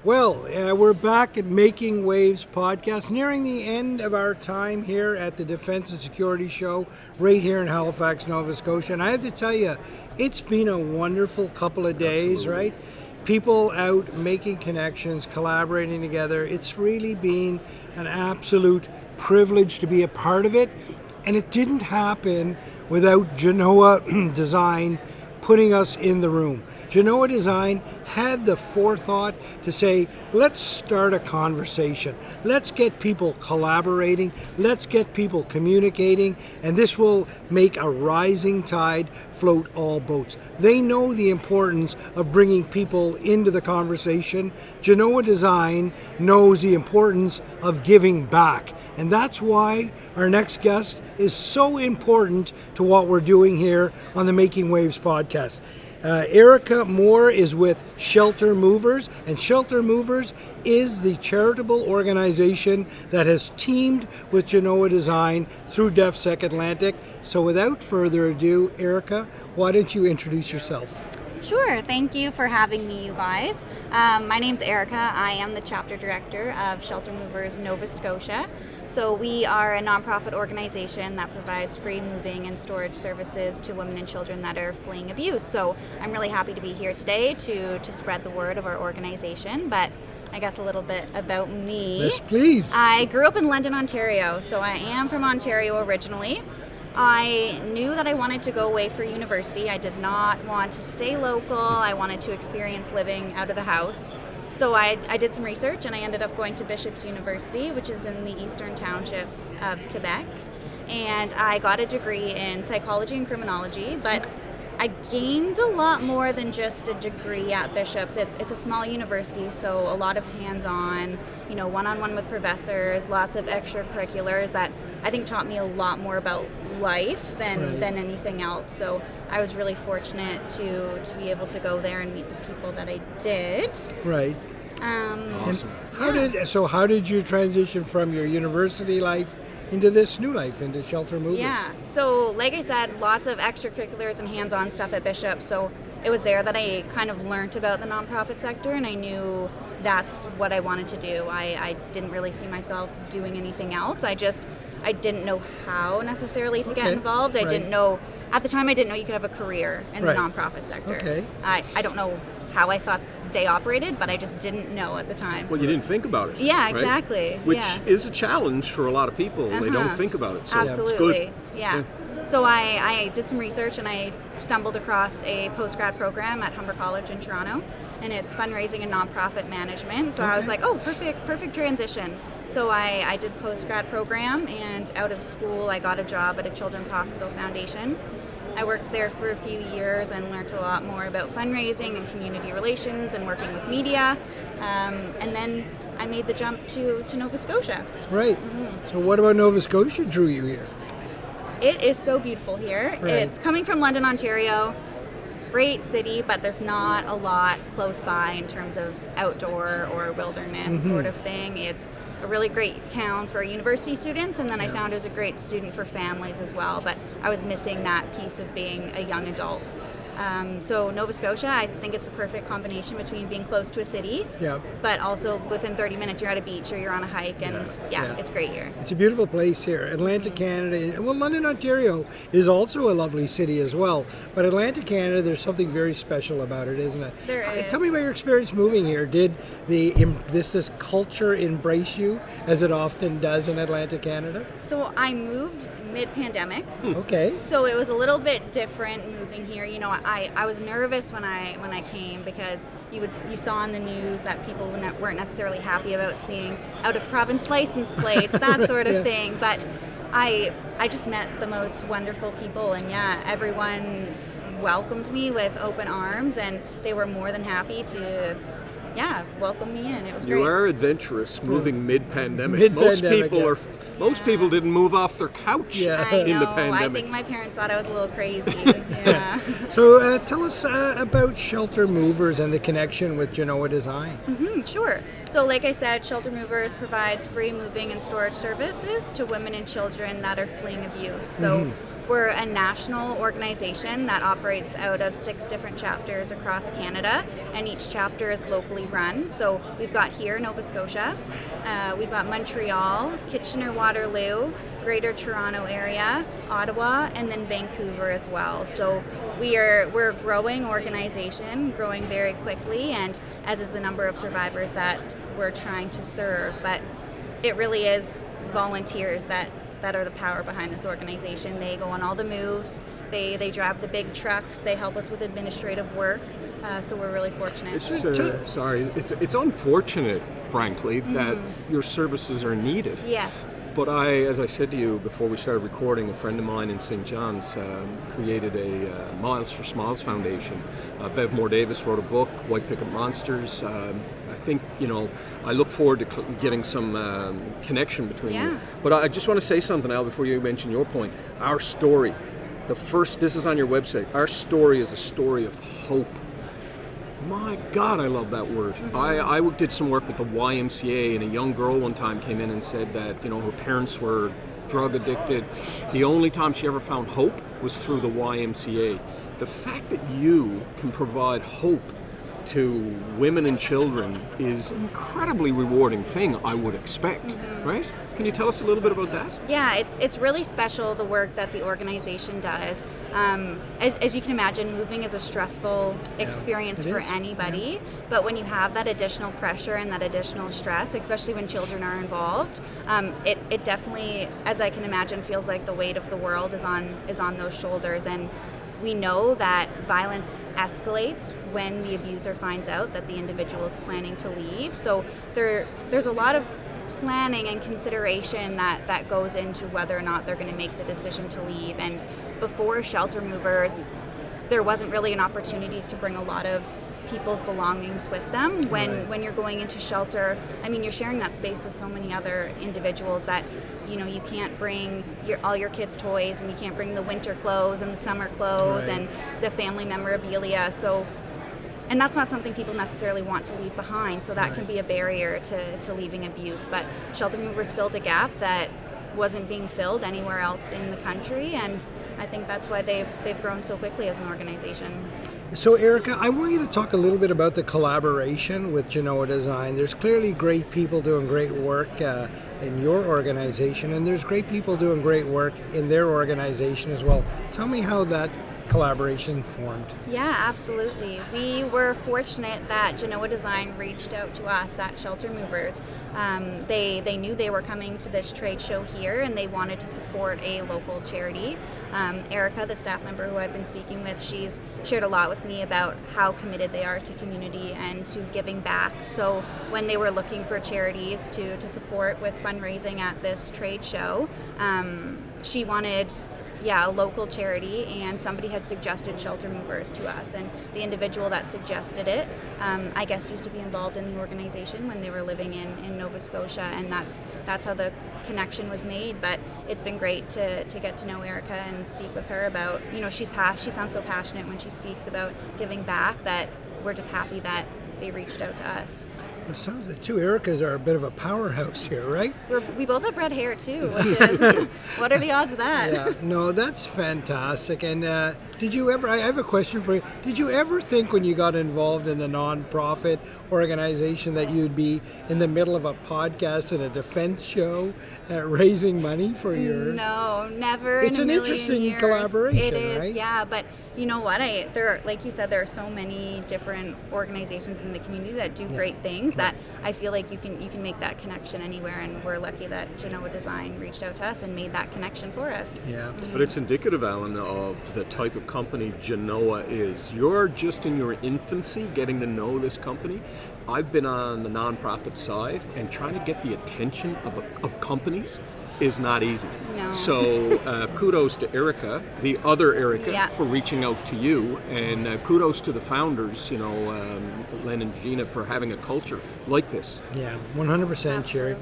Well, we're back at Making Waves podcast, nearing the end of our time here at the Defense and Security Show right here in Halifax, Nova Scotia. And I have to tell you, it's been a wonderful couple of days, Absolutely. right? People out making connections, collaborating together. It's really been an absolute privilege to be a part of it. And it didn't happen without Genoa Design putting us in the room. Genoa Design had the forethought to say, let's start a conversation. Let's get people collaborating. Let's get people communicating. And this will make a rising tide float all boats. They know the importance of bringing people into the conversation. Genoa Design knows the importance of giving back. And that's why our next guest is so important to what we're doing here on the Making Waves podcast. Erica Moore is with Shelter Movers, and Shelter Movers is the charitable organization that has teamed with Genoa Design through DEFSEC Atlantic. So without further ado, Erica, why don't you introduce yourself? Sure, thank you for having me, you guys. My name's Erica. I am the chapter director of Shelter Movers Nova Scotia. So we are a nonprofit organization that provides free moving and storage services to women and children that are fleeing abuse. So I'm really happy to be here today to spread the word of our organization. But I guess a little bit about me. Yes, please. I grew up in London, Ontario, so I am from Ontario originally. I knew that I wanted to go away for university. I did not want to stay local. I wanted to experience living out of the house. So I did some research and I ended up going to Bishop's University, which is in the eastern townships of Quebec. And I got a degree in psychology and criminology, but I gained a lot more than just a degree at Bishop's. It's a small university, so a lot of hands-on, one-on-one with professors, lots of extracurriculars that I think taught me a lot more about life than anything else. So I was really fortunate to be able to go there and meet the people that I did. Right. Awesome. How did you transition from your university life into this new life, into Shelter Movers? Yeah, so like I said, lots of extracurriculars and hands-on stuff at Bishop. So it was there that I kind of learned about the nonprofit sector, and I knew that's what I wanted to do. I didn't really see myself doing anything else. I didn't know how necessarily to get involved. I didn't know, at the time I didn't know you could have a career in the nonprofit sector. Okay. I don't know how I thought they operated, but I just didn't know at the time. Well, you didn't think about it. Yeah, right? exactly. Which yeah. is a challenge for a lot of people. They don't think about it. So Absolutely. It's good. Yeah. So I did some research and I stumbled across a postgrad program at Humber College in Toronto, and it's fundraising and nonprofit management. So I was like, oh, perfect transition. So I did the postgrad program, and out of school I got a job at a Children's Hospital Foundation. I worked there for a few years and learned a lot more about fundraising and community relations and working with media. And then I made the jump to Nova Scotia. Right. So what about Nova Scotia drew you here? It is so beautiful here. Right. It's coming from London, Ontario. Great city, but there's not a lot close by in terms of outdoor or wilderness sort of thing. It's a really great town for university students, and then I found it was a great student for families as well, but I was missing that piece of being a young adult. So Nova Scotia, I think it's the perfect combination between being close to a city, but also within 30 minutes you're at a beach or you're on a hike, and it's great here. It's a beautiful place here. Atlantic Canada, well, London, Ontario is also a lovely city as well. But Atlantic Canada, there's something very special about it, isn't it? There is. Tell me about your experience moving here. Did this culture embrace you as it often does in Atlantic Canada? So I moved mid-pandemic. Okay. So it was a little bit different moving here. I was nervous when I came because you saw on the news that people weren't necessarily happy about seeing out-of-province license plates, that sort of thing. But I just met the most wonderful people, and everyone welcomed me with open arms, and they were more than happy to welcome me in. It was great. You are adventurous, moving mid-pandemic. Most people didn't move off their couch in the pandemic. I think my parents thought I was a little crazy. So tell us about Shelter Movers and the connection with Genoa Design. Sure. So like I said, Shelter Movers provides free moving and storage services to women and children that are fleeing abuse. So We're a national organization that operates out of 6 different chapters across Canada, and each chapter is locally run. So we've got here Nova Scotia, we've got Montreal, Kitchener-Waterloo, Greater Toronto Area, Ottawa, and then Vancouver as well. So we're a growing organization, growing very quickly, and as is the number of survivors that we're trying to serve. But it really is volunteers that are the power behind this organization. They go on all the moves, they drive the big trucks, they help us with administrative work, so we're really fortunate. It's unfortunate, frankly, that your services are needed. Yes. But as I said to you before we started recording, a friend of mine in St. John's created a Miles for Smiles Foundation. Bev Moore-Davis wrote a book, White Picket Monsters. I think, I look forward to getting some connection between you. But I just want to say something, Al, before you mention your point. Our story, this is on your website, our story is a story of hope. My God, I love that word. I did some work with the YMCA, and a young girl one time came in and said that, her parents were drug addicted. The only time she ever found hope was through the YMCA. The fact that you can provide hope to women and children is an incredibly rewarding thing, I would expect, right? Can you tell us a little bit about that? Yeah, it's really special, the work that the organization does. As you can imagine, moving is a stressful experience for anybody, but when you have that additional pressure and that additional stress, especially when children are involved, it definitely, as I can imagine, feels like the weight of the world is on those shoulders. And we know that violence escalates when the abuser finds out that the individual is planning to leave. So there's a lot of planning and consideration that goes into whether or not they're going to make the decision to leave. And before Shelter Movers, there wasn't really an opportunity to bring a lot of people's belongings with them. When you're going into shelter, you're sharing that space with so many other individuals that you can't bring all your kids' toys, and you can't bring the winter clothes and the summer clothes and the family memorabilia. So, and that's not something people necessarily want to leave behind. So that can be a barrier to leaving abuse. But Shelter Movers filled a gap that wasn't being filled anywhere else in the country, and I think that's why they've grown so quickly as an organization. So Erica, I want you to talk a little bit about the collaboration with Genoa Design. There's clearly great people doing great work in your organization, and there's great people doing great work in their organization as well. Tell me how that collaboration formed. Yeah, absolutely. We were fortunate that Genoa Design reached out to us at Shelter Movers. They knew they were coming to this trade show here, and they wanted to support a local charity. Erica, the staff member who I've been speaking with, she's shared a lot with me about how committed they are to community and to giving back. So when they were looking for charities to support with fundraising at this trade show, she wanted a local charity, and somebody had suggested Shelter Movers to us, and the individual that suggested it, I guess, used to be involved in the organization when they were living in Nova Scotia, and that's how the connection was made. But it's been great to get to know Erica and speak with her about, she sounds so passionate when she speaks about giving back, that we're just happy that they reached out to us. It sounds like the two Ericas are a bit of a powerhouse here, right? We both have red hair too, which is, what are the odds of that? Yeah, no, that's fantastic. And did you ever, I have a question for you, did you ever think when you got involved in the nonprofit organization that you'd be in the middle of a podcast and a defense show raising money for your... No, never. It's in a an million interesting years. collaboration, It is, right? yeah, but you know what? Like you said, there are so many different organizations in the community that do great things that I feel like you can make that connection anywhere, and we're lucky that Genoa Design reached out to us and made that connection for us. Yeah. But it's indicative, Alan, of the type of company Genoa is. You're just in your infancy getting to know this company. I've been on the nonprofit side, and trying to get the attention of companies is not easy. No. So kudos to Erica, the other Erica, for reaching out to you, and kudos to the founders, Len and Gina, for having a culture like this. Yeah, 100%, Sherry.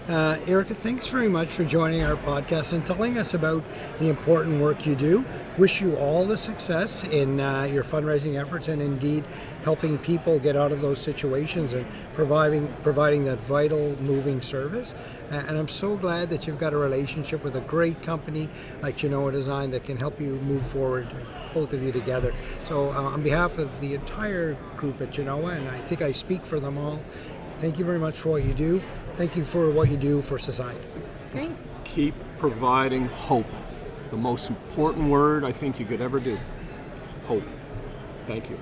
Erica, thanks very much for joining our podcast and telling us about the important work you do. Wish you all the success in your fundraising efforts and indeed helping people get out of those situations and providing that vital moving service. And I'm so glad that you've got a relationship with a great company like Genoa Design that can help you move forward, both of you together. So on behalf of the entire group at Genoa, and I think I speak for them all, thank you very much for what you do. Thank you for what you do for society. Great. Keep providing hope. The most important word I think you could ever do. Hope. Thank you.